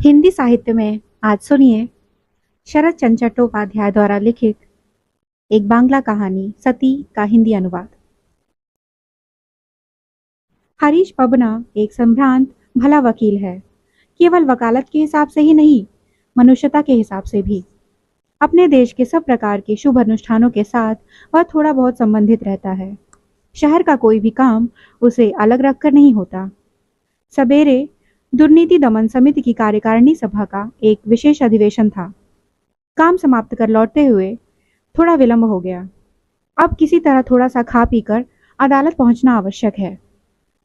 हिंदी साहित्य में आज सुनिए शरद चंद्र चट्टोपाध्याय द्वारा लिखित एक बांग्ला कहानी सती का हिंदी अनुवाद। हरीश पबना एक संभ्रांत भला वकील है। केवल वकालत के हिसाब से ही नहीं, मनुष्यता के हिसाब से भी। अपने देश के सब प्रकार के शुभ अनुष्ठानों के साथ वह थोड़ा बहुत संबंधित रहता है। शहर का कोई भी काम उसे अलग रखकर नहीं होता। सवेरे दुर्नीति दमन समिति की कार्यकारिणी सभा का एक विशेष अधिवेशन था। काम समाप्त कर लौटते हुए थोड़ा विलंब हो गया। अब किसी तरह थोड़ा सा खा पीकर अदालत पहुंचना आवश्यक है।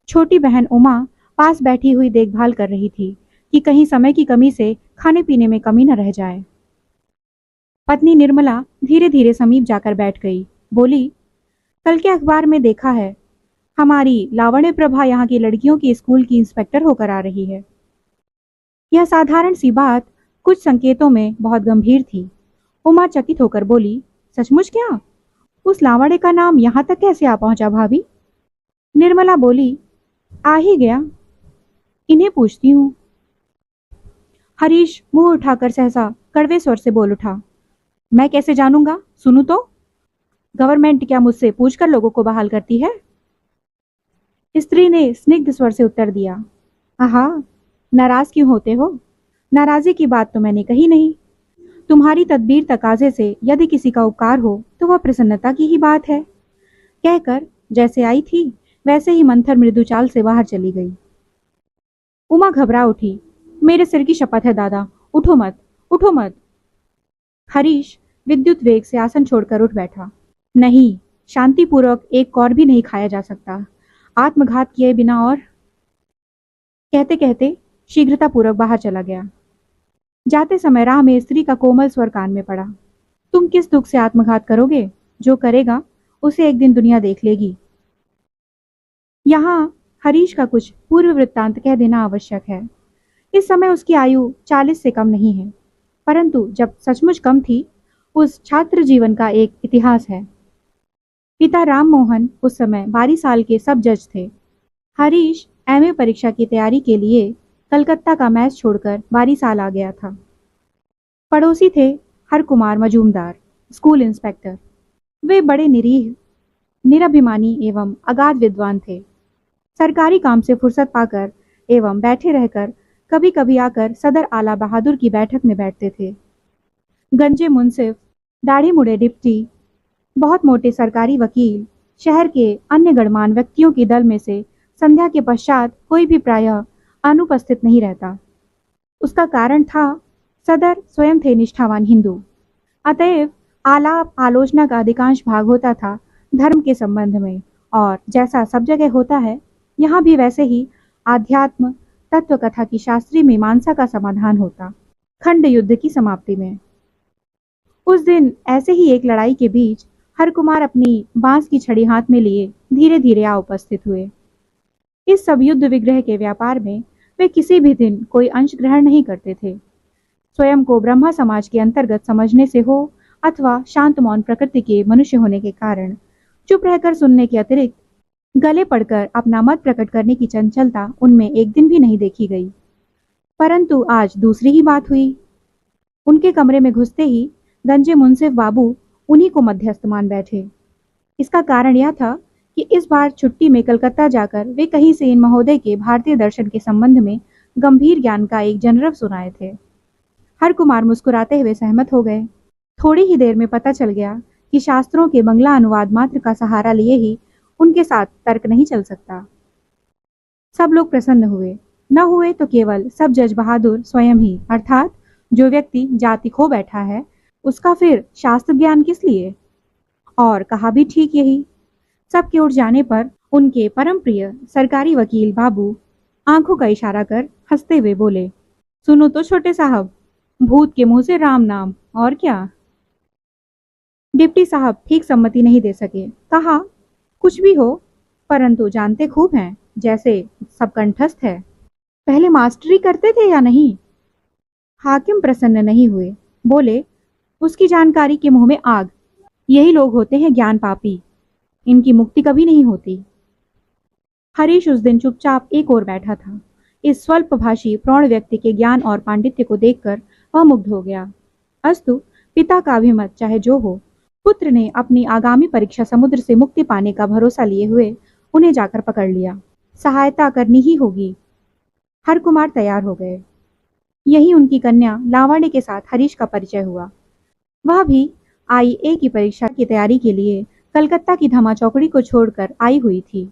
छोटी बहन उमा पास बैठी हुई देखभाल कर रही थी कि कहीं समय की कमी से खाने पीने में कमी न रह जाए। पत्नी निर्मला धीरे धीरे समीप जाकर बैठ गई। बोली, कल के अखबार में देखा है, हमारी लावण्य प्रभा यहाँ की लड़कियों की स्कूल की इंस्पेक्टर होकर आ रही है। यह साधारण सी बात कुछ संकेतों में बहुत गंभीर थी। उमा चकित होकर बोली, सचमुच क्या? उस लावण्य का नाम यहाँ तक कैसे आ पहुंचा भाभी? निर्मला बोली, आ ही गया, इन्हें पूछती हूँ। हरीश मुंह उठाकर सहसा कड़वे स्वर से बोल उठा, मैं कैसे जानूंगा? सुनू तो। गवर्नमेंट क्या मुझसे पूछकर लोगों को बहाल करती है? स्त्री ने स्निग्ध स्वर से उत्तर दिया, आहा, नाराज क्यों होते हो? नाराजी की बात तो मैंने कही नहीं। तुम्हारी तदबीर तकाजे से यदि किसी का उपकार हो तो वह प्रसन्नता की ही बात है। कहकर जैसे आई थी वैसे ही मंथर मृदु चाल से बाहर चली गई। उमा घबरा उठी, मेरे सिर की शपथ है दादा, उठो मत, उठो मत। हरीश विद्युत वेग से आसन छोड़कर उठ बैठा। नहीं, शांतिपूर्वक एक कौर भी नहीं खाया जा सकता, आत्मघात किए बिना। और कहते कहते शीघ्रतापूर्वक बाहर चला गया। जाते समय राह में स्त्री का कोमल स्वर कान में पड़ा, तुम किस दुख से आत्मघात करोगे? जो करेगा उसे एक दिन दुनिया देख लेगी। यहाँ हरीश का कुछ पूर्व वृत्तांत कह देना आवश्यक है। इस समय उसकी आयु 40 से कम नहीं है, परंतु जब सचमुच कम थी, उस छात्र जीवन का एक इतिहास है। पिता राम मोहन उस समय 22 साल के सब जज थे। हरीश एमए परीक्षा की तैयारी के लिए कलकत्ता का मैच छोड़कर 22 साल आ गया था। पड़ोसी थे हर कुमार मजूमदार, स्कूल इंस्पेक्टर। वे बड़े निरीह, निरभिमानी एवं अगाध विद्वान थे। सरकारी काम से फुर्सत पाकर एवं बैठे रहकर कभी कभी आकर सदर आला बहादुर की बैठक में बैठते थे। गंजे मुंसिफ, दाढ़ी मुड़े डिप्टी, बहुत मोटे सरकारी वकील, शहर के अन्य गणमान्य व्यक्तियों के दल में से संध्या के पश्चात कोई भी प्रायः अनुपस्थित नहीं रहता। उसका कारण था, सदर स्वयं थे निष्ठावान हिंदू, अतएव आलाप आलोचना का अधिकांश भाग होता था धर्म के संबंध में, और जैसा सब जगह होता है, यहाँ भी वैसे ही आध्यात्म तत्व कथा की शास्त्रीय मीमांसा का समाधान होता, खंड युद्ध की समाप्ति में। उस दिन ऐसे ही एक लड़ाई के बीच हर कुमार अपनी बांस की छड़ी हाथ में लिए धीरे धीरे आ उपस्थित हुए। इस सब युद्ध विग्रह के व्यापार में वे किसी भी दिन कोई अंश ग्रहण नहीं करते थे। स्वयं को ब्रह्मा समाज के अंतर्गत समझने से हो अथवा शांत मौन प्रकृति के मनुष्य होने के कारण चुप रहकर सुनने के अतिरिक्त गले पड़कर अपना मत प्रकट करने की चंचलता उनमें एक दिन भी नहीं देखी गई। परंतु आज दूसरी ही बात हुई। उनके कमरे में घुसते ही गंजे मुंसिफ बाबू उन्हीं को मध्यस्थ मान बैठे। इसका कारण यह था कि इस बार छुट्टी में कलकत्ता जाकर वे कहीं से इन महोदय के भारतीय दर्शन के संबंध में गंभीर ज्ञान का एक जनरव सुनाए थे। हर कुमार मुस्कुराते हुए सहमत हो गए। थोड़ी ही देर में पता चल गया कि शास्त्रों के बंगला अनुवाद मात्र का सहारा लिए ही उनके साथ तर्क नहीं चल सकता। सब लोग प्रसन्न हुए, न हुए तो केवल सब जज बहादुर स्वयं ही, अर्थात जो व्यक्ति जाति खो बैठा है उसका फिर शास्त्र ज्ञान किस लिए? और कहा भी ठीक यही। सबके उठ जाने पर उनके परम प्रिय सरकारी वकील बाबू आंखों का इशारा कर हंसते हुए बोले, सुनो तो छोटे साहब, भूत के मुंह से राम नाम, और क्या? डिप्टी साहब ठीक सम्मति नहीं दे सके। कहा, कुछ भी हो, परंतु जानते खूब हैं, जैसे सब कंठस्थ है। पहले मास्टरी करते थे या नहीं? हाकिम प्रसन्न नहीं हुए, बोले, उसकी जानकारी के मुंह में आग। यही लोग होते हैं ज्ञान पापी, इनकी मुक्ति कभी नहीं होती। हरीश उस दिन चुपचाप एक ओर बैठा था। इस स्वल्पभाषी प्रौढ़ व्यक्ति के ज्ञान और पांडित्य को देखकर वह मुग्ध हो गया। अस्तु, पिता का अभिमत चाहे जो हो, पुत्र ने अपनी आगामी परीक्षा समुद्र से मुक्ति पाने का भरोसा लिए हुए उन्हें जाकर पकड़ लिया। सहायता करनी ही होगी। हर कुमार तैयार हो गए। यही उनकी कन्या लावण्य के साथ हरीश का परिचय हुआ। वह भी आईए की परीक्षा की तैयारी के लिए कलकत्ता की धमा चौकड़ी को छोड़कर आई हुई थी।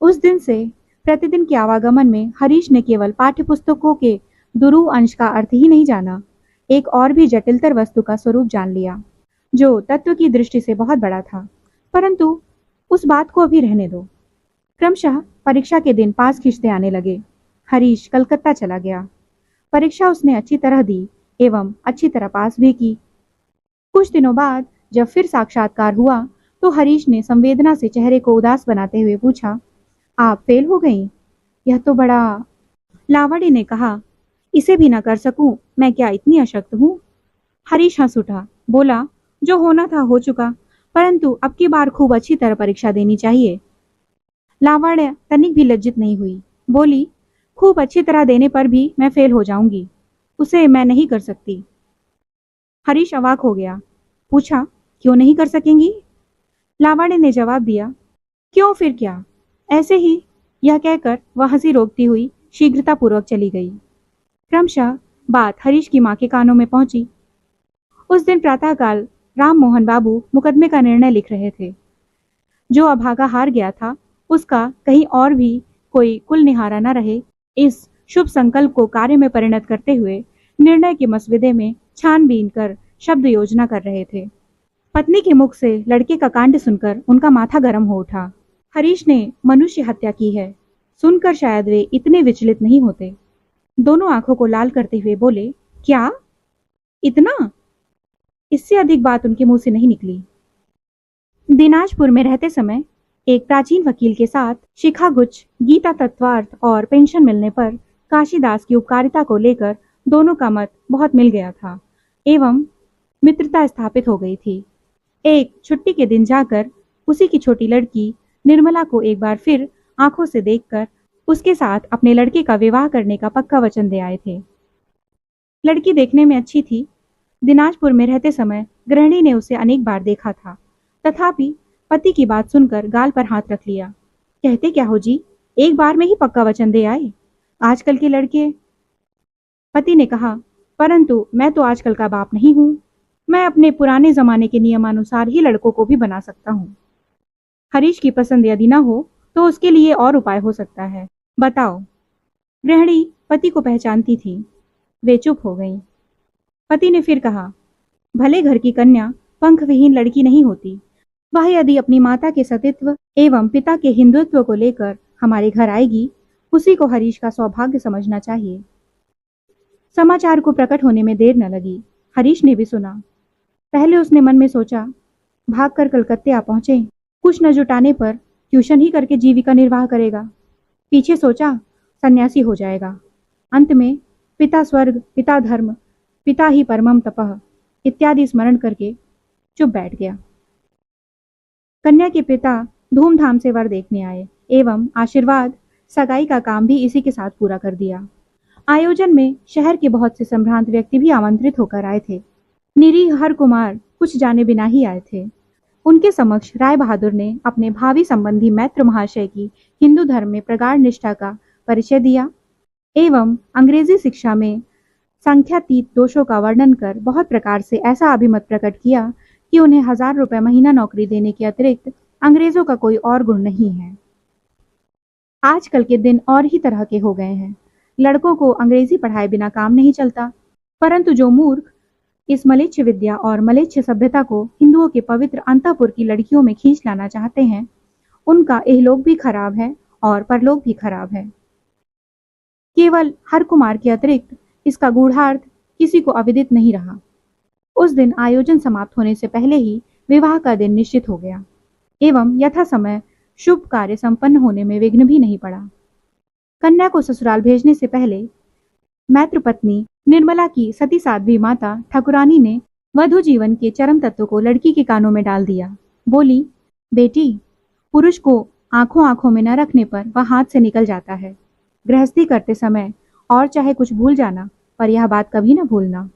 उस दिन से प्रतिदिन के आवागमन में हरीश ने केवल पाठ्य पुस्तकों के दुरूह अंश का अर्थ ही नहीं जाना, एक और भी जटिलतर वस्तु का स्वरूप जान लिया, जो तत्व की दृष्टि से बहुत बड़ा था। परंतु उस बात को अभी रहने दो। क्रमशः परीक्षा के दिन पास खींचते आने लगे। हरीश कलकत्ता चला गया। परीक्षा उसने अच्छी तरह दी एवं अच्छी तरह पास भी की। कुछ दिनों बाद जब फिर साक्षात्कार हुआ तो हरीश ने संवेदना से चेहरे को उदास बनाते हुए पूछा, आप फेल हो गई? यह तो बड़ा। लावण्य ने कहा, इसे भी ना कर सकूं, मैं क्या इतनी अशक्त हूं? हरीश हंस उठा, बोला, जो होना था हो चुका, परंतु अब की बार खूब अच्छी तरह परीक्षा देनी चाहिए। लावण्य तनिक भी लज्जित नहीं हुई, बोली, खूब अच्छी तरह देने पर भी मैं फेल हो जाऊंगी, उसे मैं नहीं कर सकती। हरीश अवाक हो गया, पूछा, क्यों नहीं कर सकेंगी? लावण्य ने जवाब दिया, क्यों फिर क्या, ऐसे ही। यह कहकर वह हंसी रोकती हुई शीघ्रतापूर्वक चली गई। क्रमशः बात हरीश की माँ के कानों में पहुंची। उस दिन प्रातःकाल राम मोहन बाबू मुकदमे का निर्णय लिख रहे थे। जो अभागा हार गया था, उसका कहीं और भी कोई कुल निहारा न रहे, इस शुभ संकल्प को कार्य में परिणत करते हुए निर्णय के मसविदे में छानबीन कर शब्द योजना कर रहे थे। पत्नी के मुख से लड़के का कांड सुनकर उनका माथा गर्म हो उठा। हरीश ने मनुष्य हत्या की है, सुनकर शायद वे इतने विचलित नहीं होते। दोनों आंखों को लाल करते हुए बोले, क्या? इतना? इससे अधिक बात उनके मुंह से नहीं निकली। दिनाजपुर में रहते समय एक प्राचीन वकील के साथ शिखागुच्छ, गीता तत्वार्थ और पेंशन मिलने पर काशीदास की उपकारिता को लेकर दोनों का मत बहुत मिल गया था एवं मित्रता स्थापित हो गई थी। एक छुट्टी के दिन जाकर उसी की छोटी लड़की निर्मला को एक बार फिर आंखों से देखकर उसके साथ अपने लड़के का विवाह करने का पक्का वचन दे आए थे। लड़की देखने में अच्छी थी। दिनाजपुर में रहते समय गृहिणी ने उसे अनेक बार देखा था, तथापि पति की बात सुनकर गाल पर हाथ रख लिया। कहते क्या हो जी, एक बार में ही पक्का वचन दे आए? आजकल के लड़के। पति ने कहा, परंतु मैं तो आजकल का बाप नहीं हूं, मैं अपने पुराने जमाने के नियमानुसार ही लड़कों को भी बना सकता हूं। हरीश की पसंद यदि ना हो तो उसके लिए और उपाय हो सकता है, बताओ। गृहिणी पति को पहचानती थी। वे चुप हो गईं। पति ने फिर कहा, भले घर की कन्या पंख विहीन लड़की नहीं होती, वह यदि अपनी माता के सतीत्व एवं पिता के हिंदुत्व को लेकर हमारे घर आएगी, उसी को हरीश का सौभाग्य समझना चाहिए। समाचार को प्रकट होने में देर न लगी। हरीश ने भी सुना। पहले उसने मन में सोचा, भागकर कलकत्ते आ पहुंचे, कुछ न जुटाने पर ट्यूशन ही करके जीविका निर्वाह करेगा। पीछे सोचा, सन्यासी हो जाएगा। अंत में पिता स्वर्ग, पिता धर्म, पिता ही परमम तपः इत्यादि स्मरण करके चुप बैठ गया। कन्या के पिता धूमधाम से वर देखने आए एवं आशीर्वाद सगाई का काम भी इसी के साथ पूरा कर दिया। आयोजन में शहर के बहुत से संभ्रांत व्यक्ति भी आमंत्रित होकर आए थे। निरीह हर कुमार कुछ जाने बिना ही आए थे। उनके समक्ष राय बहादुर ने अपने भावी संबंधी मैत्र महाशय की हिंदू धर्म में प्रगाढ़ निष्ठा का परिचय दिया एवं अंग्रेजी शिक्षा में संख्यातीत दोषों का वर्णन कर बहुत प्रकार से ऐसा अभिमत प्रकट किया कि उन्हें 1000 रुपए महीना नौकरी देने के अतिरिक्त अंग्रेजों का कोई और गुण नहीं है। आजकल के दिन और ही तरह के हो गए हैं। लड़कों को अंग्रेजी पढ़ाए बिना काम नहीं चलता, परंतु जो मूर्ख इस मलेच्छ विद्या और मलेच्छ सभ्यता को हिंदुओं के पवित्र अंतःपुर की लड़कियों में खींच लाना चाहते हैं, उनका इहलोक भी खराब है और परलोक भी खराब है। केवल हर कुमार के अतिरिक्त इसका गूढ़ार्थ किसी को अविदित नहीं रहा। उस दिन आयोजन समाप्त होने से पहले ही विवाह का दिन निश्चित हो गया एवं यथा समय शुभ कार्य संपन्न होने में विघ्न भी नहीं पड़ा। कन्या को ससुराल भेजने से पहले मैत्र पत्नी निर्मला की सती साध्वी माता ठाकुरानी ने वधु जीवन के चरम तत्व को लड़की के कानों में डाल दिया। बोली, बेटी, पुरुष को आंखों आंखों में न रखने पर वह हाथ से निकल जाता है। गृहस्थी करते समय और चाहे कुछ भूल जाना, पर यह बात कभी न भूलना।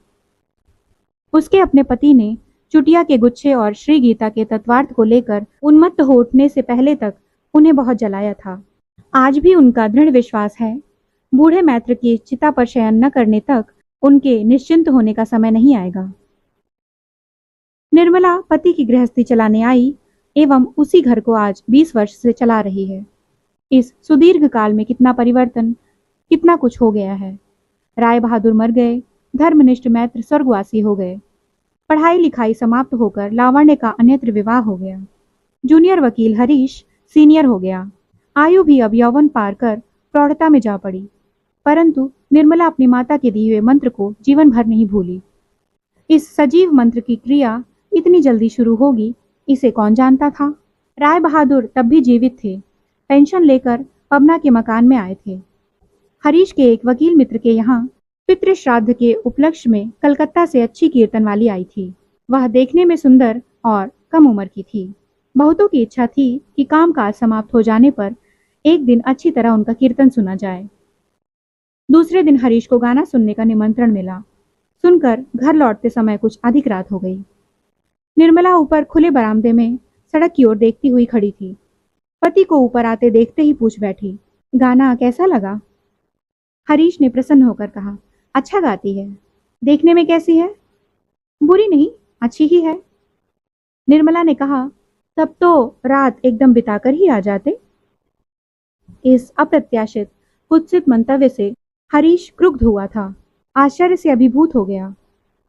उसके अपने पति ने चुटिया के गुच्छे और श्री गीता के तत्वार्थ को लेकर उन्मत्त हो उठने से पहले तक उन्हें बहुत जलाया था। आज भी उनका दृढ़ विश्वास है, बूढ़े मैत्र की चिता पर शयन न करने तक उनके निश्चिंत होने का समय नहीं आएगा। निर्मला पति की गृहस्थी चलाने आई एवं उसी घर को आज 20 वर्ष से चला रही है। इस सुदीर्घ काल में कितना परिवर्तन, कितना कुछ हो गया है। राय बहादुर मर गए, धर्मनिष्ठ मैत्र स्वर्गवासी हो गए, पढ़ाई लिखाई समाप्त होकर लावण्य का अन्यत्र विवाह हो गया, जूनियर वकील हरीश सीनियर हो गया, आयु भी अब यौवन पार कर प्रौढ़ता में जा पड़ी। परंतु निर्मला अपनी माता के दिए हुए मंत्र को जीवन भर नहीं भूली। इस सजीव मंत्र की क्रिया इतनी जल्दी शुरू होगी, इसे कौन जानता था। राय बहादुर तब भी जीवित थे, पेंशन लेकर पबना के मकान में आए थे। हरीश के एक वकील मित्र के यहाँ पितृ श्राद्ध के उपलक्ष्य में कलकत्ता से अच्छी कीर्तन वाली आई थी। वह देखने में सुंदर और कम उम्र की थी। बहुतों की इच्छा थी कि कामकाज समाप्त हो जाने पर एक दिन अच्छी तरह उनका कीर्तन सुना जाए। दूसरे दिन हरीश को गाना सुनने का निमंत्रण मिला। सुनकर घर लौटते समय कुछ अधिक रात हो गई। निर्मला ऊपर खुले बरामदे में सड़क की ओर देखती हुई खड़ी थी। पति को ऊपर आते देखते ही पूछ बैठी, गाना कैसा लगा? हरीश ने प्रसन्न होकर कहा, अच्छा गाती है। देखने में कैसी है? बुरी नहीं, अच्छी ही है। निर्मला ने कहा, तब तो रात एकदम बिताकर ही आ जाते। इस अप्रत्याशित कुत्सित मंतव्य से हरीश क्रुद्ध हुआ था, आश्चर्य से अभिभूत हो गया।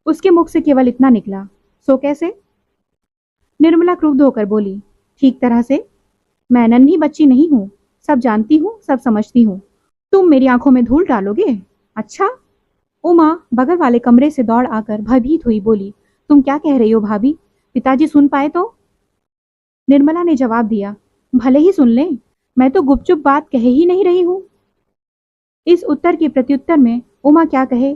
उसके मुख से केवल इतना निकला, सो कैसे? निर्मला क्रुद्ध होकर बोली, ठीक तरह से। मैं नन्ही बच्ची नहीं हूँ, सब जानती हूँ, सब समझती हूँ। तुम मेरी आंखों में धूल डालोगे? अच्छा। उमा बगल वाले कमरे से दौड़ आकर भयभीत हुई बोली, तुम क्या कह रही हो भाभी? पिताजी सुन पाए तो? निर्मला ने जवाब दिया, भले ही सुन लें, मैं तो गुपचुप बात कह ही नहीं रही हूँ। इस उत्तर के प्रत्युत्तर में उमा क्या कहे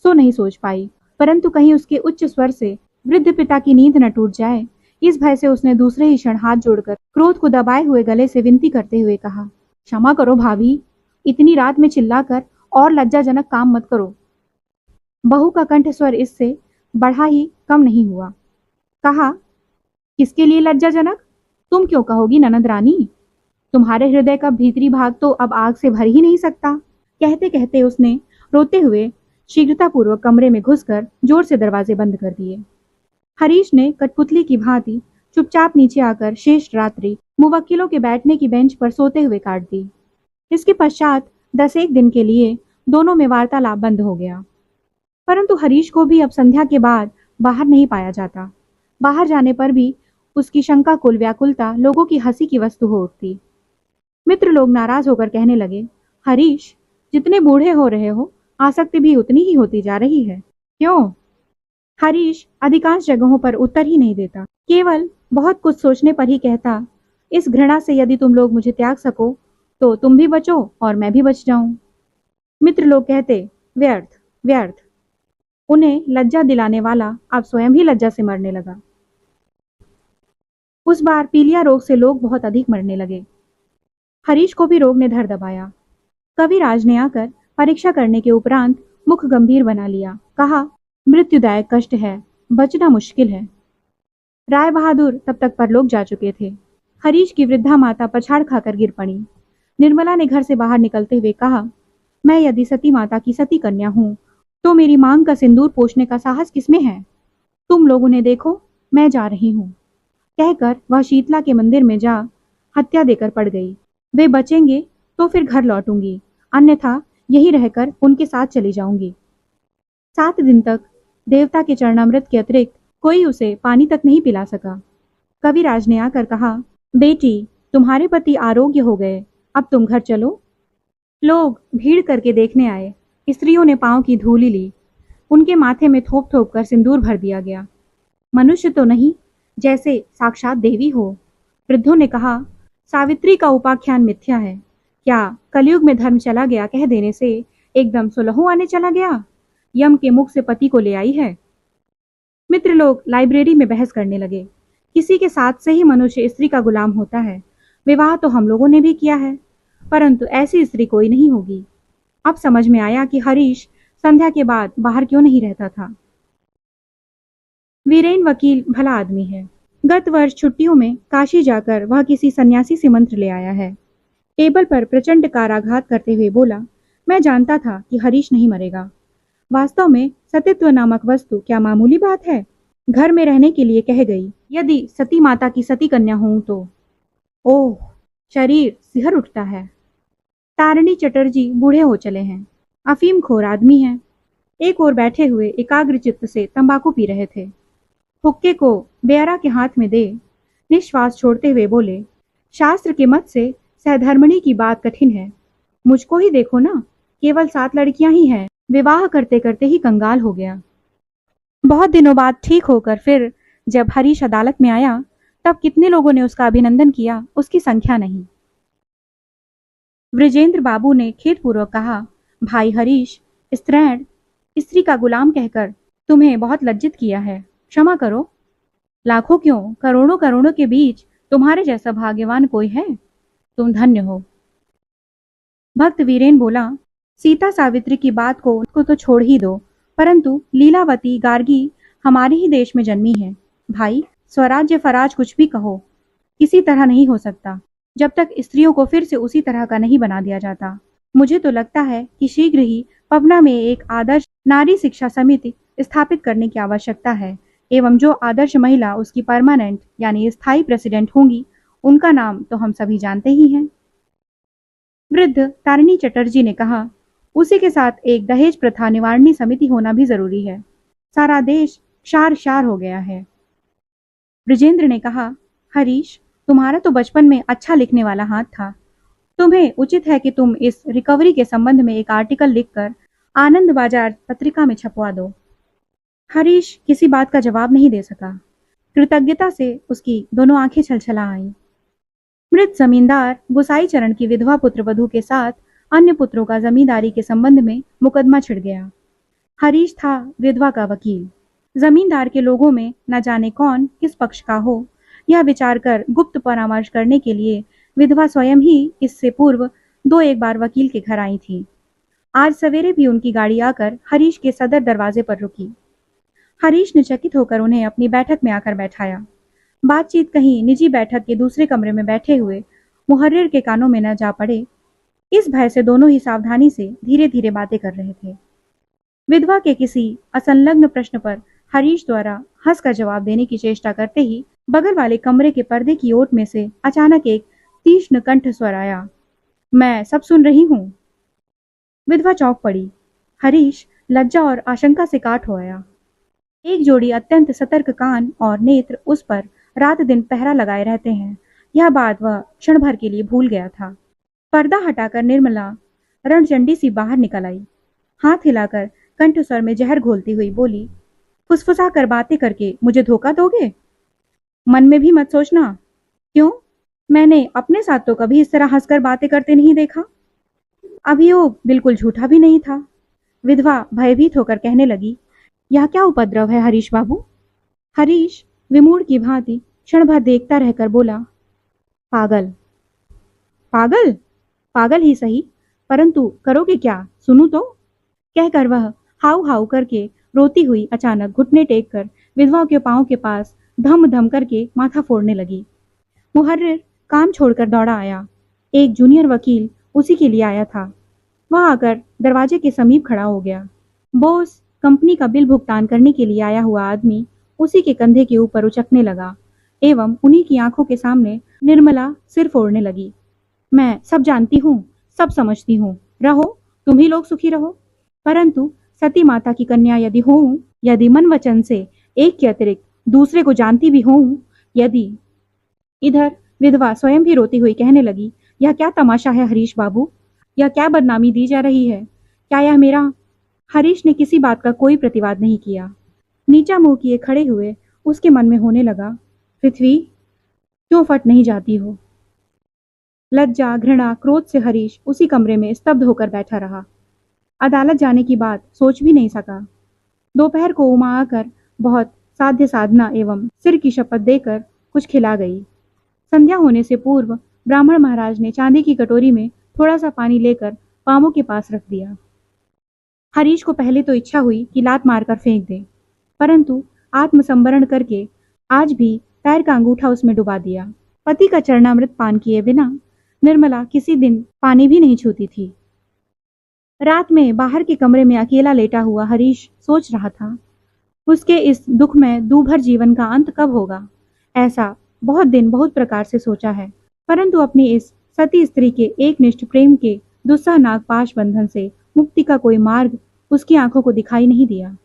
सो नहीं सोच पाई, परंतु कहीं उसके उच्च स्वर से वृद्ध पिता की नींद न टूट जाए, इस भय से उसने दूसरे ही क्षण हाथ जोड़कर क्रोध को दबाए हुए गले से विनती करते हुए कहा, क्षमा करो भाभी, इतनी रात में चिल्लाकर और लज्जाजनक काम मत करो। बहू का कंठ स्वर इससे बढ़ा ही कम नहीं हुआ। कहा, किसके लिए लज्जाजनक? तुम क्यों कहोगी ननद रानी? तुम्हारे हृदय का भीतरी भाग तो अब आग से भर ही नहीं सकता। कहते कहते उसने रोते हुए शीघ्रतापूर्वक कमरे में घुसकर जोर से दरवाजे बंद कर दिए। हरीश ने कठपुतली की भांति चुपचाप नीचे आकर शेष रात्रि मुवक्किलों के बैठने की बेंच पर सोते हुए काट दी। इसके पश्चात 10 दिन के लिए दोनों में वार्तालाप बंद हो गया। परंतु हरीश को भी अब संध्या के बाद बाहर नहीं पाया जाता। बाहर जाने पर भी उसकी शंका कुल व्याकुलता लोगों की हंसी की वस्तु हो उठती। मित्र लोग नाराज होकर कहने लगे, हरीश, जितने बूढ़े हो रहे हो, आसक्ति भी उतनी ही होती जा रही है। क्यों? हरीश अधिकांश जगहों पर उत्तर ही नहीं देता, केवल बहुत कुछ सोचने पर ही कहता, इस घृणा से यदि तुम लोग मुझे त्याग सको तो तुम भी बचो और मैं भी बच जाऊं। मित्र लोग कहते, व्यर्थ व्यर्थ। उन्हें लज्जा दिलाने वाला अब स्वयं ही लज्जा से मरने लगा। उस बार पीलिया रोग से लोग बहुत अधिक मरने लगे। हरीश को भी रोग ने धर दबाया। कविराज ने आकर परीक्षा करने के उपरांत मुख गंभीर बना लिया। कहा, मृत्युदायक कष्ट है, बचना मुश्किल है। राय बहादुर तब तक परलोक जा चुके थे। हरीश की वृद्धा माता पछाड़ खाकर गिर पड़ी। निर्मला ने घर से बाहर निकलते हुए कहा, मैं यदि सती माता की सती कन्या हूँ तो मेरी मांग का सिंदूर पोंछने का साहस किसमें है? तुम लोग उन्हें देखो, मैं जा रही हूँ। कहकर वह शीतला के मंदिर में जा हत्या देकर पड़ गई। वे बचेंगे तो फिर घर लौटूंगी, अन्यथा यहीं रहकर उनके साथ चली जाऊंगी। 7 दिन तक देवता के चरणामृत के अतिरिक्त कोई उसे पानी तक नहीं पिला सका। कविराज ने आकर कहा, बेटी, तुम्हारे पति आरोग्य हो गए, अब तुम घर चलो। लोग भीड़ करके देखने आए। स्त्रियों ने पांव की धूली ली, उनके माथे में थोप थोप कर सिंदूर भर दिया गया। मनुष्य तो नहीं, जैसे साक्षात देवी हो। वृद्धों ने कहा, सावित्री का उपाख्यान मिथ्या है। क्या कलयुग में धर्म चला गया कह देने से एकदम सुलहो आने चला गया? यम के मुख से पति को ले आई है। मित्र लोग लाइब्रेरी में बहस करने लगे। किसी के साथ से ही मनुष्य स्त्री का गुलाम होता है। विवाह तो हम लोगों ने भी किया है, परंतु ऐसी स्त्री कोई नहीं होगी। अब समझ में आया कि हरीश संध्या के बाद बाहर क्यों नहीं रहता था। वीरेन वकील भला आदमी है। गत वर्ष छुट्टियों में काशी जाकर वह किसी सन्यासी से मंत्र ले आया है। टेबल पर प्रचंड काराघात करते हुए बोला, मैं जानता था कि हरीश नहीं मरेगा। वास्तव में सतीत्व नामक वस्तु क्या मामूली बात है। घर में रहने के लिए कह गई, यदि सती माता की सती कन्या हूं तो। ओह, शरीर सिहर उठता है। तारिणी चटर्जी बूढ़े हो चले हैं, अफीम खोर आदमी हैं। एक ओर बैठे हुए एकाग्र चित्त से तंबाकू पी रहे थे। हुक्के को बेअरा के हाथ में दे निश्वास छोड़ते हुए बोले, शास्त्र के मत से सहधर्मिणी की बात कठिन है। मुझको ही देखो ना, केवल 7 लड़कियां ही हैं। विवाह करते करते ही कंगाल हो गया। बहुत दिनों बाद ठीक होकर फिर जब हरीश अदालत में आया, तब कितने लोगों ने उसका अभिनंदन किया, उसकी संख्या नहीं। ब्रजेंद्र बाबू ने खेदपूर्वक कहा, भाई हरीश, स्त्रैण स्त्री का गुलाम कहकर तुम्हें बहुत लज्जित किया है, क्षमा करो। लाखों क्यों, करोड़ों करोड़ों के बीच तुम्हारे जैसा भाग्यवान कोई है? तुम धन्य हो। भक्त वीरेन बोला, सीता सावित्री की बात को तो छोड़ ही दो, परंतु लीलावती गार्गी हमारे ही देश में जन्मी है। भाई, स्वराज्य फराज कुछ भी कहो, किसी तरह नहीं हो सकता जब तक स्त्रियों को फिर से उसी तरह का नहीं बना दिया जाता। मुझे तो लगता है कि शीघ्र ही पवना में एक आदर्श नारी शिक्षा समिति स्थापित करने की आवश्यकता है, एवं जो आदर्श महिला उसकी परमानेंट यानी स्थायी प्रेसिडेंट होंगी, उनका नाम तो हम सभी जानते ही हैं। वृद्ध तारिणी चटर्जी ने कहा, उसी के साथ एक दहेज प्रथा निवारणी समिति होना भी जरूरी है। सारा देश क्षार क्षार हो गया है। ब्रजेंद्र ने कहा, हरीश, तुम्हारा तो बचपन में अच्छा लिखने वाला हाथ था। तुम्हें उचित है कि तुम इस रिकवरी के संबंध में एक आर्टिकल लिखकर आनंद बाजार पत्रिका में छपवा दो। हरीश किसी बात का जवाब नहीं दे सका। कृतज्ञता से उसकी दोनों आंखें छलछला आईं। मृत जमींदार गुसाई चरण की विधवा पुत्र वधू के साथ अन्य पुत्रों का जमींदारी के संबंध में मुकदमा छिड़ गया। हरीश था विधवा का वकील। जमींदार के लोगों में न जाने कौन किस पक्ष का हो, यह विचार कर गुप्त परामर्श करने के लिए विधवा स्वयं ही इससे पूर्व 2-1 बार वकील के घर आई थी। आज सवेरे भी उनकी गाड़ी आकर हरीश के सदर दरवाजे पर रुकी। हरीश ने चकित होकर उन्हें अपनी बैठक में आकर बैठाया। बातचीत कहीं निजी बैठक के दूसरे कमरे में बैठे हुए मुहर्रिर के कानों में न जा पड़े, इस भय से दोनों ही सावधानी से धीरे धीरे बातें कर रहे थे। विधवा के किसी असंलग्न प्रश्न पर हरीश द्वारा हंसकर जवाब देने की चेष्टा करते ही बगल वाले कमरे के पर्दे की ओट में से अचानक एक तीक्ष्ण कंठ स्वर आया, मैं सब सुन रही हूँ। विधवा चौंक पड़ी। हरीश लज्जा और आशंका से काठ हो आया। एक जोड़ी अत्यंत सतर्क कान और नेत्र उस पर रात दिन पहरा लगाए रहते हैं, यह बात वह क्षण भर के लिए भूल गया था। पर्दा हटाकर निर्मला रणचंडी सी बाहर निकल आई। हाथ हिलाकर कंठ स्वर में जहर घोलती हुई बोली, फुसफुसा कर बातें करके मुझे धोखा दोगे? मन में भी मत सोचना। क्यों? मैंने अपने साथ तो कभी इस तरह हंसकर बातें करते नहीं देखा। अभियोग बिल्कुल झूठा भी नहीं था। विधवा भयभीत होकर कहने लगी, यह क्या उपद्रव है हरीश बाबू? हरीश विमूढ़ की भांति क्षण भर देखता रहकर बोला, पागल। पागल? पागल ही सही, परंतु करोगे क्या, सुनूं तो? कहकर वह हाउ हाउ करके रोती हुई अचानक घुटने टेक कर विधवा के पांव के पास धम धम करके माथा फोड़ने लगी। मुहर्रिर काम छोड़कर दौड़ा आया। एक जूनियर वकील उसी के लिए आया था। वह आकर दरवाजे के समीप खड़ा हो गया। बोस कंपनी का बिल भुगतान करने के लिए आया हुआ आदमी उसी के कंधे के ऊपर उचकने लगा एवं उन्हीं की आंखों के सामने निर्मला सिर फोड़ने लगी। मैं सब जानती हूँ, सब समझती हूँ, रहो, तुम ही लोग सुखी रहो, परंतु सती माता की कन्या यदि होऊं, यदि मन वचन से एक के अतिरिक्त दूसरे को जानती भी होऊं, यदि। इधर विधवा स्वयं भी रोती हुई कहने लगी, यह क्या तमाशा है हरीश बाबू? यह क्या बदनामी दी जा रही है? क्या यह मेरा? हरीश ने किसी बात का कोई प्रतिवाद नहीं किया। नीचा मुंह किए खड़े हुए उसके मन में होने लगा, पृथ्वी क्यों फट नहीं जाती हो? लज्जा, घृणा, क्रोध से हरीश उसी कमरे में स्तब्ध होकर बैठा रहा। अदालत जाने की बात सोच भी नहीं सका। दोपहर को उमा आकर बहुत साध्य साधना एवं सिर की शपथ देकर कुछ खिला गई। संध्या होने से पूर्व ब्राह्मण महाराज ने चांदी की कटोरी में थोड़ा सा पानी लेकर पांवों के पास रख दिया। हरीश को पहले तो इच्छा हुई कि लात मारकर फेंक दे, परंतु आत्मसंवरण करके आज भी पैर का अंगूठा उसमें डुबा दिया। पति का चरणामृत पान किए बिना निर्मला किसी दिन पानी भी नहीं छूती थी। रात में बाहर के कमरे में अकेला लेटा हुआ हरीश सोच रहा था, उसके इस दुख में दूभर जीवन का अंत कब होगा। ऐसा बहुत दिन बहुत प्रकार से सोचा है, परंतु अपनी इस सती स्त्री के एकनिष्ठ प्रेम के दुस्सह नागपाश बंधन से मुक्ति का कोई मार्ग उसकी आंखों को दिखाई नहीं दिया।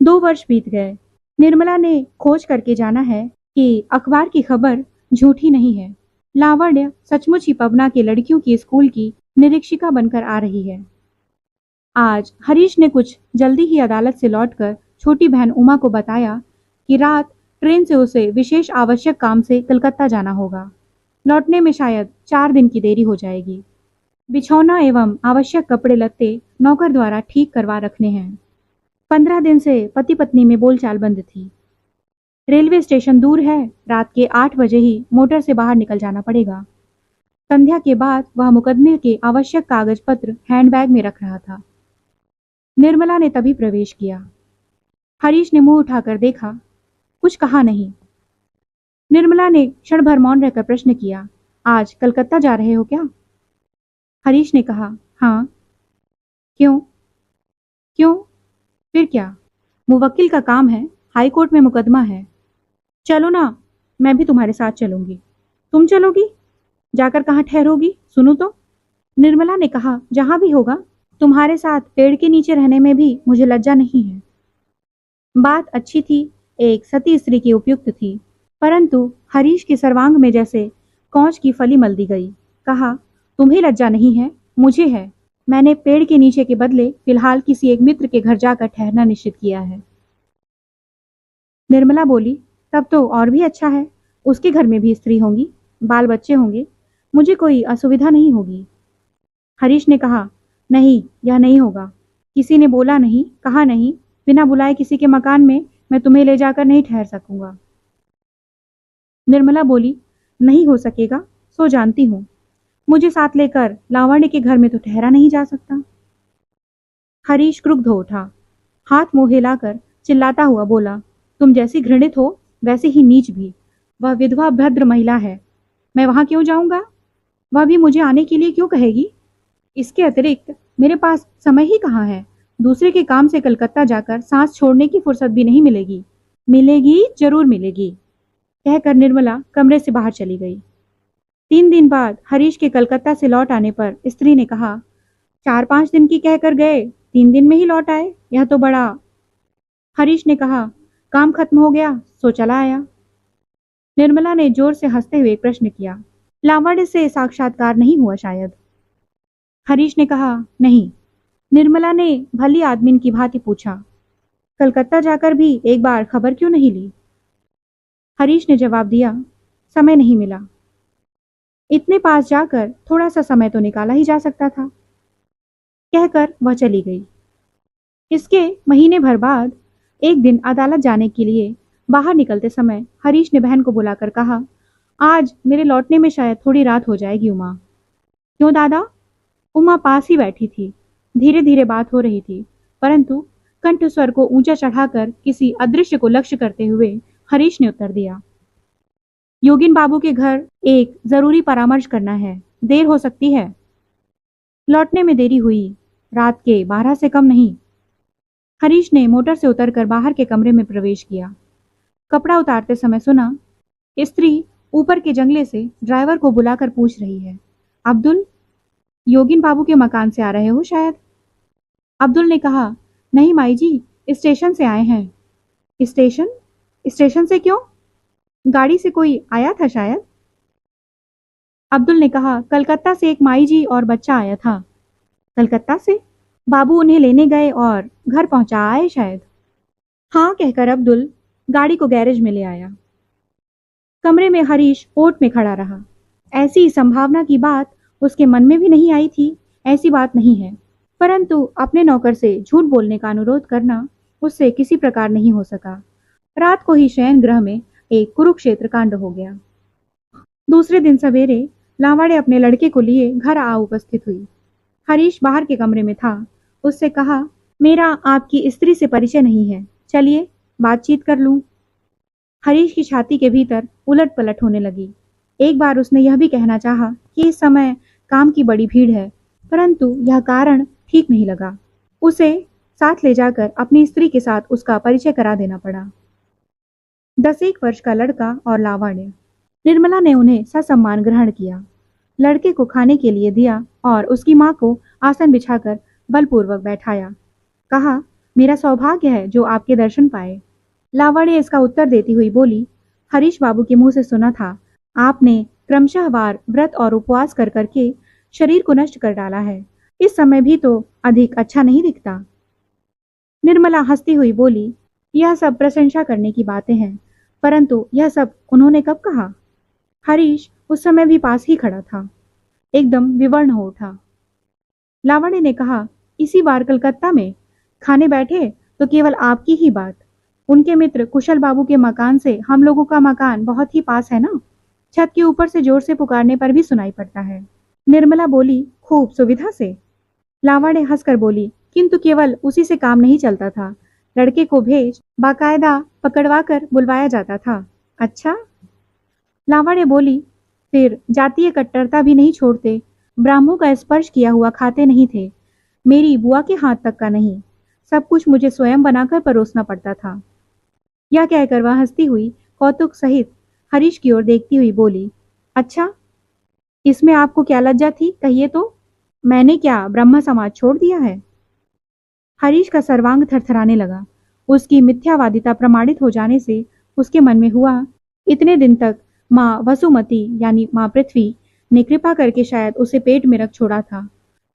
2 वर्ष बीत गए। निर्मला ने खोज करके जाना है कि अखबार की खबर झूठी नहीं है। लावण्य सचमुच ही पवना के लड़कियों की स्कूल की निरीक्षिका बनकर आ रही है। आज हरीश ने कुछ जल्दी ही अदालत से लौटकर छोटी बहन उमा को बताया कि रात ट्रेन से उसे विशेष आवश्यक काम से कलकत्ता जाना होगा। लौटने में शायद 4 दिन की देरी हो जाएगी। बिछौना एवं आवश्यक कपड़े लत्ते नौकर द्वारा ठीक करवा रखने हैं। 15 दिन से पति पत्नी में बोलचाल बंद थी। रेलवे स्टेशन दूर है, रात के 8 बजे ही मोटर से बाहर निकल जाना पड़ेगा। संध्या के बाद वह मुकदमे के आवश्यक कागज पत्र हैंडबैग में रख रहा था। निर्मला ने तभी प्रवेश किया। हरीश ने मुंह उठाकर देखा, कुछ कहा नहीं। निर्मला ने क्षण भर मौन रहकर प्रश्न किया, आज कलकत्ता जा रहे हो क्या? हरीश ने कहा, हाँ। क्यों? क्यों फिर क्या? मुवक्किल का काम है, हाई कोर्ट में मुकदमा है। चलो ना, मैं भी तुम्हारे साथ चलूंगी। तुम चलोगी? जाकर कहाँ ठहरोगी? सुनो तो। निर्मला ने कहा, जहां भी होगा। तुम्हारे साथ पेड़ के नीचे रहने में भी मुझे लज्जा नहीं है। बात अच्छी थी, एक सती स्त्री की उपयुक्त थी, परंतु हरीश के सर्वांग में जैसे कौच की फली मल दी गई। कहा, तुम्हें लज्जा नहीं है, मुझे है। मैंने पेड़ के नीचे के बदले फिलहाल किसी एक मित्र के घर जाकर ठहरना निश्चित किया है। निर्मला बोली, तब तो और भी अच्छा है। उसके घर में भी स्त्री होंगी, बाल बच्चे होंगे, मुझे कोई असुविधा नहीं होगी। हरीश ने कहा, नहीं, यह नहीं होगा। किसी ने बोला नहीं, कहा नहीं, बिना बुलाए किसी के मकान में मैं तुम्हें ले जाकर नहीं ठहर सकूंगा। निर्मला बोली, नहीं हो सकेगा, सो जानती हूँ। मुझे साथ लेकर लावण्य के घर में तो ठहरा नहीं जा सकता। हरीश क्रुद्ध हो उठा, हाथ मुंह हिलाकर चिल्लाता हुआ बोला, तुम जैसी घृणित हो वैसे ही नीच भी। वह विधवा भद्र महिला है, मैं वहां क्यों जाऊंगा? वह भी मुझे आने के लिए क्यों कहेगी? इसके अतिरिक्त मेरे पास समय ही कहाँ है। दूसरे के काम से कलकत्ता जाकर सांस छोड़ने की फुर्सत भी नहीं मिलेगी। मिलेगी, जरूर मिलेगी, कहकर निर्मला कमरे से बाहर चली गई। 3 दिन बाद हरीश के कलकत्ता से लौट आने पर स्त्री ने कहा, 4-5 दिन की कहकर गए, 3 दिन में ही लौट आए, यह तो बड़ा। हरीश ने कहा, काम खत्म हो गया, सो चला आया। निर्मला ने जोर से हंसते हुए प्रश्न किया, लावण्य से साक्षात्कार नहीं हुआ शायद? हरीश ने कहा, नहीं। निर्मला ने भली आदमीन की भांति पूछा, कलकत्ता जाकर भी एक बार खबर क्यों नहीं ली? हरीश ने जवाब दिया, समय नहीं मिला। इतने पास जाकर थोड़ा सा समय तो निकाला ही जा सकता था, कहकर वह चली गई। इसके महीने भर बाद एक दिन अदालत जाने के लिए बाहर निकलते समय हरीश ने बहन को बुलाकर कहा, आज मेरे लौटने में शायद थोड़ी रात हो जाएगी उमा। क्यों दादा? उमा पास ही बैठी थी। धीरे धीरे बात हो रही थी, परंतु कंठ स्वर को ऊंचा चढ़ाकर किसी अदृश्य को लक्ष्य करते हुए हरीश ने उत्तर दिया, योगिन बाबू के घर एक जरूरी परामर्श करना है, देर हो सकती है। लौटने में देरी हुई, रात के 12 से कम नहीं। हरीश ने मोटर से उतरकर बाहर के कमरे में प्रवेश किया। कपड़ा उतारते समय सुना, स्त्री ऊपर के जंगले से ड्राइवर को बुलाकर पूछ रही है, अब्दुल, योगिन बाबू के मकान से आ रहे हो शायद? अब्दुल ने कहा, नहीं माई जी, स्टेशन से आए हैं। स्टेशन? स्टेशन से क्यों? गाड़ी से कोई आया था शायद? अब्दुल ने कहा, कलकत्ता से एक माई जी और बच्चा आया था। कलकत्ता से? बाबू उन्हें लेने गए और घर पहुंचा आए शायद। हाँ, कहकर अब्दुल गाड़ी को गैरेज में ले आया। कमरे में हरीश ओट में खड़ा रहा। ऐसी संभावना की बात उसके मन में भी नहीं आई थी, ऐसी बात नहीं है, परंतु अपने नौकर से झूठ बोलने का अनुरोध करना उससे किसी प्रकार नहीं हो सका। रात को ही शयन गृह में एक कुरुक्षेत्र कांड हो गया। दूसरे दिन सवेरे लावण्य अपने लड़के को लिए घर आ उपस्थित हुई। हरीश बाहर के कमरे में था। उससे कहा, मेरा आपकी स्त्री से परिचय नहीं है, चलिए बातचीत कर लूं। हरीश की छाती के भीतर उलट पलट होने लगी। एक बार उसने यह भी कहना चाहा कि इस समय काम की बड़ी भीड़ है, परंतु यह कारण ठीक नहीं लगा। उसे साथ ले जाकर अपनी स्त्री के साथ उसका परिचय करा देना पड़ा। 10 वर्ष का लड़का और लावण्य। निर्मला ने उन्हें ससम्मान ग्रहण किया, लड़के को खाने के लिए दिया और उसकी माँ को आसन बिछाकर बलपूर्वक बैठाया। कहा, मेरा सौभाग्य है जो आपके दर्शन पाए। लावण्य इसका उत्तर देती हुई बोली, हरीश बाबू के मुंह से सुना था, आपने क्रमशःवार व्रत और उपवास कर करके शरीर को नष्ट कर डाला है। इस समय भी तो अधिक अच्छा नहीं दिखता। निर्मला हंसती हुई बोली, यह सब प्रशंसा करने की बातें हैं, परंतु यह सब उन्होंने कब कहा? हरीश उस समय भी पास ही खड़ा था, एकदम विवर्ण हो उठा। लावण्य ने कहा, इसी बार कलकत्ता में खाने बैठे तो केवल आपकी ही बात। उनके मित्र कुशल बाबू के मकान से हम लोगों का मकान बहुत ही पास है ना, छत के ऊपर से जोर से पुकारने पर भी सुनाई पड़ता है। निर्मला बोली, खूब सुविधा से। लावण्य हंसकर बोली, किंतु केवल उसी से काम नहीं चलता था, लड़के को भेज बाकायदा पकड़वा कर बुलवाया जाता था। अच्छा? लावण्य बोली, फिर जातीय कट्टरता भी नहीं छोड़ते, ब्राह्मणों का स्पर्श किया हुआ खाते नहीं थे, मेरी बुआ के हाथ तक का नहीं, सब कुछ मुझे स्वयं बनाकर परोसना पड़ता था। यह कहकर वह हंसती हुई कौतुक सहित हरीश की ओर देखती हुई बोली, अच्छा, इसमें आपको क्या लज्जा थी, कहिए तो? मैंने क्या ब्रह्म समाज छोड़ दिया है? हरीश का सर्वांग थरथराने लगा। उसकी मिथ्यावादिता प्रमाणित हो जाने से उसके मन में हुआ, इतने दिन तक माँ वसुमती यानी माँ पृथ्वी ने कृपा करके शायद उसे पेट में रख छोड़ा था,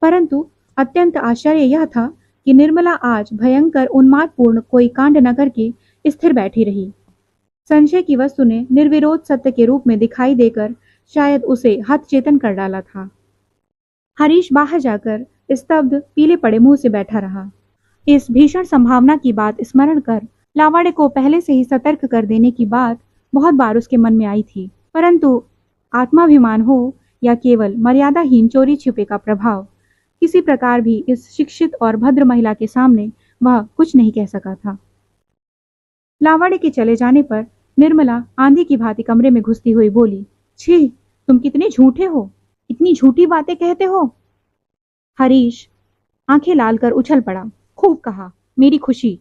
परंतु अत्यंत आश्चर्य यह था कि निर्मला आज भयंकर उन्मादपूर्ण कोई कांड न करके स्थिर बैठी रही। संशय की वस्तु ने निर्विरोध सत्य के रूप में दिखाई देकर शायद उसे हतचेतन कर डाला था। हरीश बाहर जाकर स्तब्ध पीले पड़े मुंह से बैठा रहा। इस भीषण संभावना की बात स्मरण कर लावण्य को पहले से ही सतर्क कर देने की बात बहुत बार उसके मन में आई थी, परंतु आत्माभिमान हो या केवल मर्यादाहीन चोरी छिपे का प्रभाव, किसी प्रकार भी इस शिक्षित और भद्र महिला के सामने वह कुछ नहीं कह सका था। लावण्य के चले जाने पर निर्मला आंधी की भांति कमरे में घुसती हुई बोली, छी, तुम कितने झूठे हो, इतनी झूठी बातें कहते हो। हरीश आंखें लाल कर उछल पड़ा, खूब कहा, मेरी खुशी।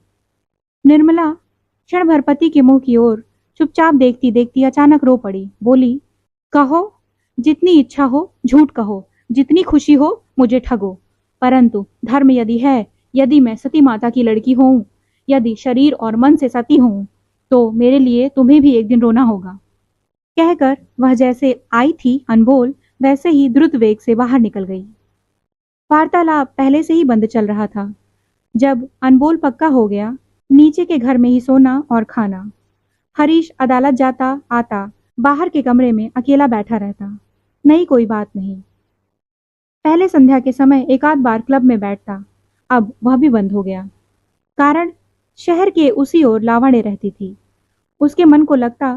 निर्मला क्षण भर पति के मुंह की ओर चुपचाप देखती देखती अचानक रो पड़ी, बोली, कहो, जितनी इच्छा हो झूठ कहो, जितनी खुशी हो मुझे ठगो, परंतु धर्म यदि है, यदि मैं सती माता की लड़की हूं, यदि शरीर और मन से सती हूं, तो मेरे लिए तुम्हें भी एक दिन रोना होगा। कहकर वह जैसे आई थी अनबोल, वैसे ही द्रुत वेग से बाहर निकल गई। वार्तालाप पहले से ही बंद चल रहा था। जब अनबोल पक्का हो गया, नीचे के घर में ही सोना और खाना। हरीश अदालत जाता आता, बाहर के कमरे में अकेला बैठा रहता, नई कोई बात नहीं। पहले संध्या के समय एक आध बार क्लब में बैठता, अब वह भी बंद हो गया। कारण शहर के उसी ओर लावण्य रहती थी। उसके मन को लगता,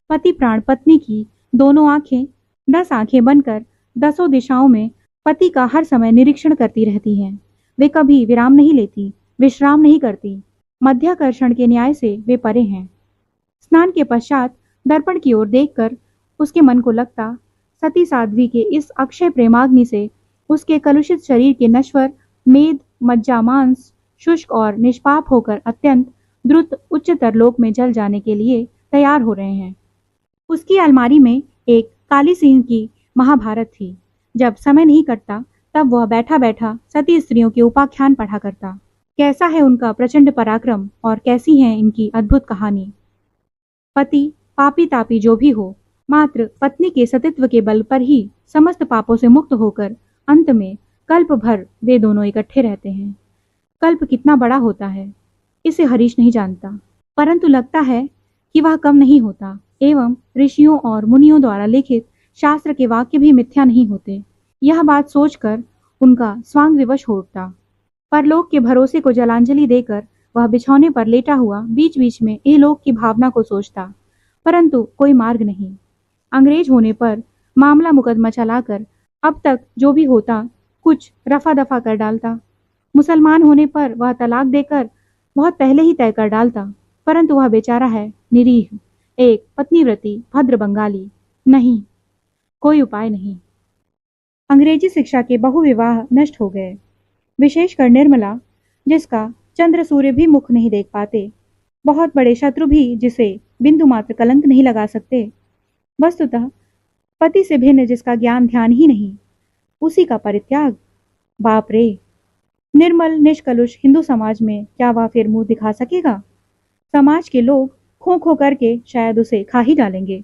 पति प्राण पत्नी की दोनों आंखें 10 आंखें बनकर 10 दिशाओं में पति का हर समय निरीक्षण करती रहती हैं। वे कभी विराम नहीं लेती, विश्राम नहीं करती, मध्याकर्षण के न्याय से वे परे हैं। स्नान के पश्चात दर्पण की ओर देखकर उसके मन को लगता, सती साध्वी के इस अक्षय प्रेमाग्नि से उसके कलुषित शरीर के नश्वर मेद मज्जा मांस शुष्क और निष्पाप होकर अत्यंत द्रुत उच्चतर लोक में जल जाने के लिए तैयार हो रहे हैं। उसकी अलमारी में एक काली सिंह की महाभारत थी। जब समय नहीं कटता तब वह बैठा बैठा सती स्त्रियों के उपाख्यान पढ़ा करता। कैसा है उनका प्रचंड पराक्रम और कैसी है इनकी अद्भुत कहानी। पति पापी तापी जो भी हो, मात्र पत्नी के सतीत्व के बल पर ही समस्त पापों से मुक्त होकर अंत में कल्प भर वे दोनों इकट्ठे रहते हैं। कल्प कितना बड़ा होता है इसे हरीश नहीं जानता, परंतु लगता है कि वह कम नहीं होता, एवं ऋषियों और मुनियों द्वारा लिखित शास्त्र के वाक्य भी मिथ्या नहीं होते। यह बात सोचकर उनका स्वांग विवश हो उठता। परलोक के भरोसे को जलांजलि देकर वह बिछौने पर लेटा हुआ बीच बीच में इहलोक की भावना को सोचता, परंतु कोई मार्ग नहीं। अंग्रेज होने पर मामला मुकदमा चलाकर अब तक जो भी होता कुछ रफा दफा कर डालता। मुसलमान होने पर वह तलाक देकर बहुत पहले ही तय कर डालता, परंतु वह बेचारा है निरीह, एक पत्नीव्रती भद्र बंगाली। नहीं, कोई उपाय नहीं। अंग्रेजी शिक्षा के बहुविवाह नष्ट हो गए, विशेषकर निर्मला, जिसका चंद्र सूर्य भी मुख नहीं देख पाते, बहुत बड़े शत्रु भी जिसे बिंदु मात्र कलंक नहीं लगा सकते। वस्तुतः पति से भिन्न जिसका ज्ञान ध्यान ही नहीं, उसी का परित्याग। बाप रे! निर्मल निष्कलुष हिंदू समाज में क्या वह फिर मुंह दिखा सकेगा? समाज के लोग खो खो करके शायद उसे खा ही डालेंगे।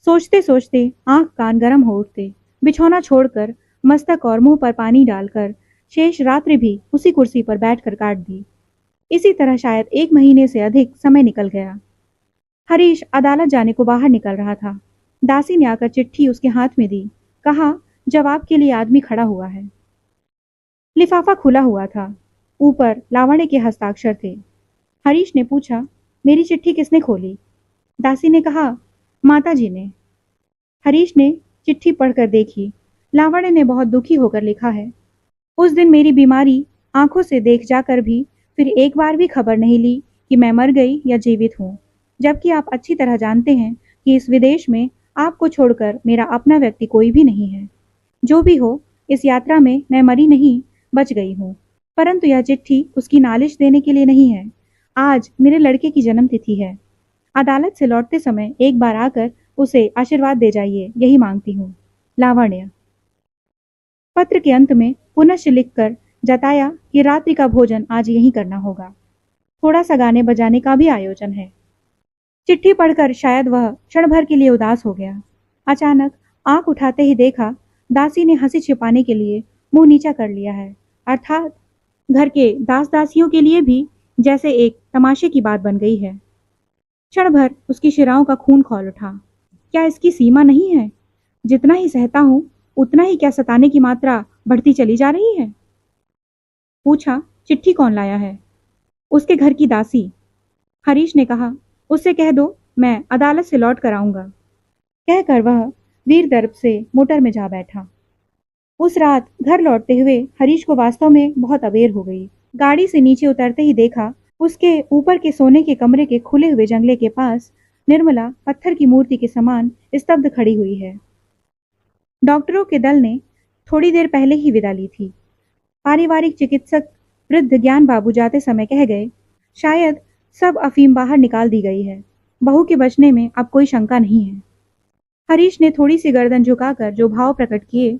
सोचते सोचते आंख कान गर्म हो उठते। बिछौना छोड़कर मस्तक और मुंह पर पानी डालकर शेष रात्रि भी उसी कुर्सी पर बैठकर काट दी। इसी तरह शायद 1 महीने से अधिक समय निकल गया। हरीश अदालत जाने को बाहर निकल रहा था। दासी ने आकर चिट्ठी उसके हाथ में दी। कहा, जवाब के लिए आदमी खड़ा हुआ है। लिफाफा खुला हुआ था, ऊपर लावण्य के हस्ताक्षर थे। हरीश ने पूछा, मेरी चिट्ठी किसने खोली? दासी ने कहा, माता जी ने। हरीश ने चिट्ठी पढ़कर देखी। लावण्य ने बहुत दुखी होकर लिखा है, उस दिन मेरी बीमारी आंखों से देख जाकर भी फिर एक बार भी खबर नहीं ली कि मैं मर गई या जीवित हूँ, जबकि आप अच्छी तरह जानते हैं कि इस विदेश में आपको छोड़कर मेरा अपना व्यक्ति कोई भी नहीं है। जो भी हो, इस यात्रा में मैं मरी नहीं, बच गई हूँ। परंतु यह चिट्ठी उसकी नालिश देने के लिए नहीं है। आज मेरे लड़के की जन्म तिथि है। अदालत से लौटते समय एक बार आकर उसे आशीर्वाद दे जाइए, यही मांगती हूँ। लावण्य। पत्र के अंत में पुनश्च लिखकर जताया कि रात्रि का भोजन आज यहीं करना होगा। थोड़ा सा गाने बजाने का भी आयोजन है। चिट्ठी पढ़कर शायद वह क्षण भर के लिए उदास हो गया। अचानक आंख उठाते ही देखा, दासी ने हंसी छिपाने के लिए मुंह नीचा कर लिया है, अर्थात घर के दास दासियों के लिए भी जैसे एक तमाशे की बात बन गई है। क्षण भर उसकी शिराओं का खून खौल उठा। क्या इसकी सीमा नहीं है? जितना ही सहता हूं, उतना ही क्या सताने की मात्रा बढ़ती चली जा रही है? पूछा, चिट्ठी कौन लाया है? उसके घर की दासी। हरीश ने कहा, उससे कह दो मैं अदालत से लौट कर आऊंगा। कहकर वह वीर दर्प से मोटर में जा बैठा। उस रात घर लौटते हुए हरीश को वास्तव में बहुत अबेर हो गई। गाड़ी से नीचे उतरते ही देखा, उसके ऊपर के सोने के कमरे के खुले हुए जंगले के पास निर्मला पत्थर की मूर्ति के समान स्तब्ध खड़ी हुई है। डॉक्टरों के दल ने थोड़ी देर पहले ही विदा ली थी। पारिवारिक चिकित्सक वृद्ध ज्ञान बाबू जाते समय कह गए, शायद सब अफीम बाहर निकाल दी गई है। बहू के बचने में अब कोई शंका नहीं है। हरीश ने थोड़ी सी गर्दन झुकाकर जो भाव प्रकट किए,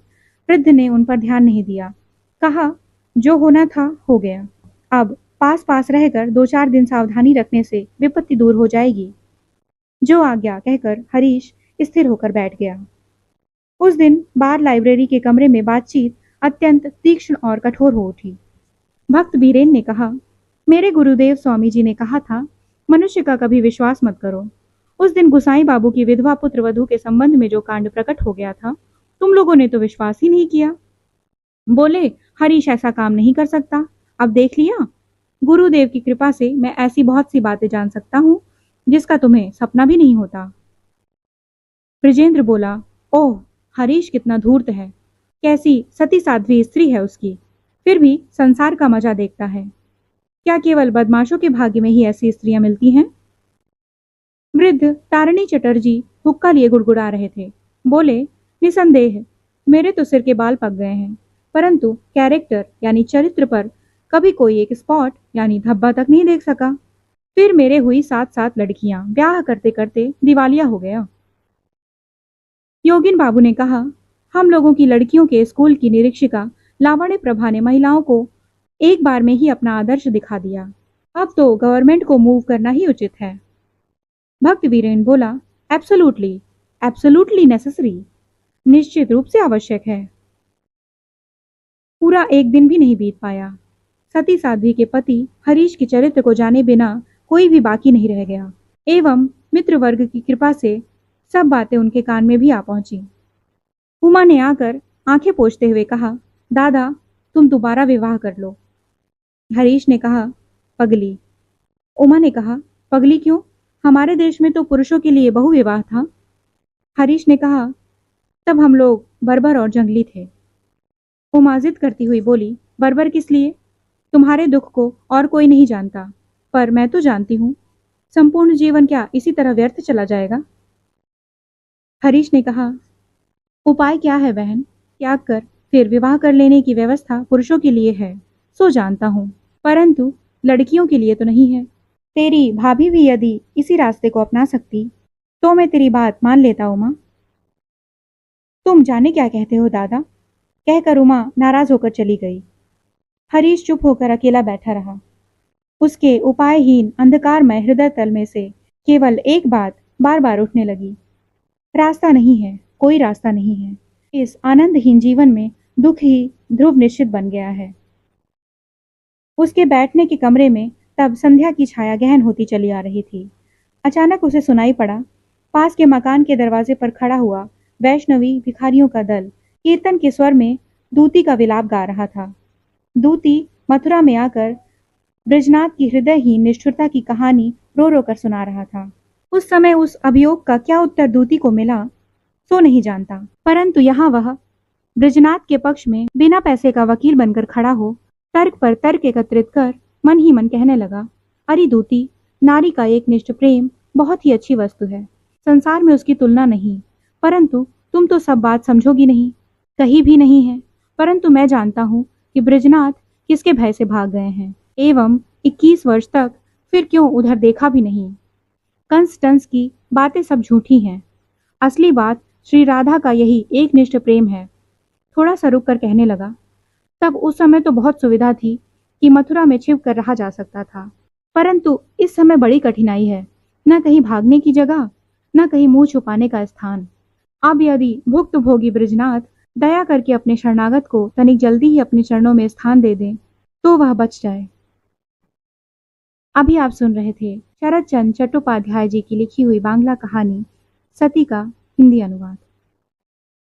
वृद्ध ने उन पर ध्यान नहीं दिया। कहा, जो होना था हो गया। अब पास पास रहकर 2-4 दिन सावधानी रखने से विपत्ति दूर हो जाएगी। जो आज्ञा कहकर हरीश स्थिर होकर बैठ गया। उस दिन बार लाइब्रेरी के कमरे में बातचीत अत्यंत तीक्ष्ण और कठोर हो उठी। भक्त बीरेन ने कहा, मेरे गुरुदेव स्वामी जी ने कहा था, मनुष्य का कभी विश्वास मत करो। उस दिन गुसाई बाबू की विधवा पुत्र वधू के संबंध में जो कांड प्रकट हो गया था, तुम लोगों ने तो विश्वास ही नहीं किया। बोले, हरीश ऐसा काम नहीं कर सकता। अब देख लिया, गुरुदेव की कृपा से मैं ऐसी बहुत सी बातें जान सकता हूँ जिसका तुम्हें सपना भी नहीं होता। ब्रजेंद्र बोला, ओह, हरीश कितना धूर्त है। कैसी सती साध्वी स्त्री है उसकी, फिर भी संसार का मजा देखता है। क्या केवल बदमाशों के भाग्य में ही ऐसी स्त्रियां मिलती हैं? वृद्ध तारिणी चटर्जी हुक्का लिए गुड़गुड़ा रहे थे। बोले, निसंदेह मेरे तो सिर के बाल पक गए हैं, परंतु कैरेक्टर यानी चरित्र पर कभी कोई एक स्पॉट यानी धब्बा तक नहीं देख सका। फिर मेरे हुई 7-7 लड़कियां, ब्याह करते करते दिवालिया हो गया। योगिन बाबू ने कहा, हम लोगों की लड़कियों के स्कूल की निरीक्षिका लावण्य प्रभा ने महिलाओं को एक बार में ही अपना आदर्श दिखा दिया। अब तो गवर्नमेंट को मूव करना ही उचित है। भक्त वीरेन बोला, एब्सोल्युटली, एब्सोल्युटली नेसेसरी, निश्चित रूप से आवश्यक है। पूरा एक दिन भी नहीं बीत पाया, सती साध्वी के पति हरीश के चरित्र को जाने बिना कोई भी बाकी नहीं रह गया। एवं मित्र वर्ग की कृपा से सब बातें उनके कान में भी आ पहुंची। उमा ने आकर आंखें पोंछते हुए कहा, दादा तुम दोबारा विवाह कर लो। हरीश ने कहा, पगली। उमा ने कहा, पगली क्यों? हमारे देश में तो पुरुषों के लिए बहुविवाह था। हरीश ने कहा, तब हम लोग बर्बर और जंगली थे। उमा जिद करती हुई बोली, बर्बर किस लिए? तुम्हारे दुख को और कोई नहीं जानता, पर मैं तो जानती हूँ। संपूर्ण जीवन क्या इसी तरह व्यर्थ चला जाएगा? हरीश ने कहा, उपाय क्या है बहन? त्याग कर फिर विवाह कर लेने की व्यवस्था पुरुषों के लिए है, सो जानता हूँ, परंतु लड़कियों के लिए तो नहीं है। तेरी भाभी भी यदि इसी रास्ते को अपना सकती तो मैं तेरी बात मान लेता उमा। तुम जाने क्या कहते हो दादा, कहकर उमा नाराज होकर चली गई। हरीश चुप होकर अकेला बैठा रहा। उसके उपायहीन अंधकारमय हृदय तल में से केवल एक बात बार बार उठने लगी, रास्ता नहीं है, कोई रास्ता नहीं है। इस आनंदहीन जीवन में दुख ही ध्रुव निश्चित बन गया है। उसके बैठने के कमरे में तब संध्या की छाया गहन होती चली आ रही थी। अचानक उसे सुनाई पड़ा, पास के मकान के दरवाजे पर खड़ा हुआ वैष्णवी भिखारियों का दल कीर्तन के स्वर में दूती का विलाप गा रहा था। दूती मथुरा में आकर ब्रजनाथ की हृदयहीन निष्ठुरता की कहानी रो रो कर सुना रहा था। उस समय उस अभियोग का क्या उत्तर दूती को मिला सो नहीं जानता, परंतु यहाँ वह ब्रजनाथ के पक्ष में बिना पैसे का वकील बनकर खड़ा हो तर्क पर तर्क एकत्रित कर मन ही मन कहने लगा, अरे दूती, नारी का एक निष्ठ प्रेम बहुत ही अच्छी वस्तु है, संसार में उसकी तुलना नहीं, परंतु तुम तो सब बात समझोगी नहीं, कही भी नहीं है। परंतु मैं जानता हूँ कि ब्रजनाथ किसके भय से भाग गए हैं, एवं 21 वर्ष तक फिर क्यों उधर देखा भी नहीं। कंस टंस की बातें सब झूठी हैं, असली बात श्री राधा का यही एक निष्ठ प्रेम है। थोड़ा सा रुक कर कहने लगा, तब उस समय तो बहुत सुविधा थी कि मथुरा में छिप कर रहा जा सकता था, परंतु इस समय बड़ी कठिनाई है, न कहीं भागने की जगह, न कहीं मुंह छुपाने का स्थान। अब यदि भुक्त भोगी ब्रजनाथ दया करके अपने शरणागत को तनिक जल्दी ही अपने चरणों में स्थान दे दें तो वह बच जाए। अभी आप सुन रहे थे शरद चंद्र चट्टोपाध्याय जी की लिखी हुई बांग्ला कहानी सती का हिंदी अनुवाद।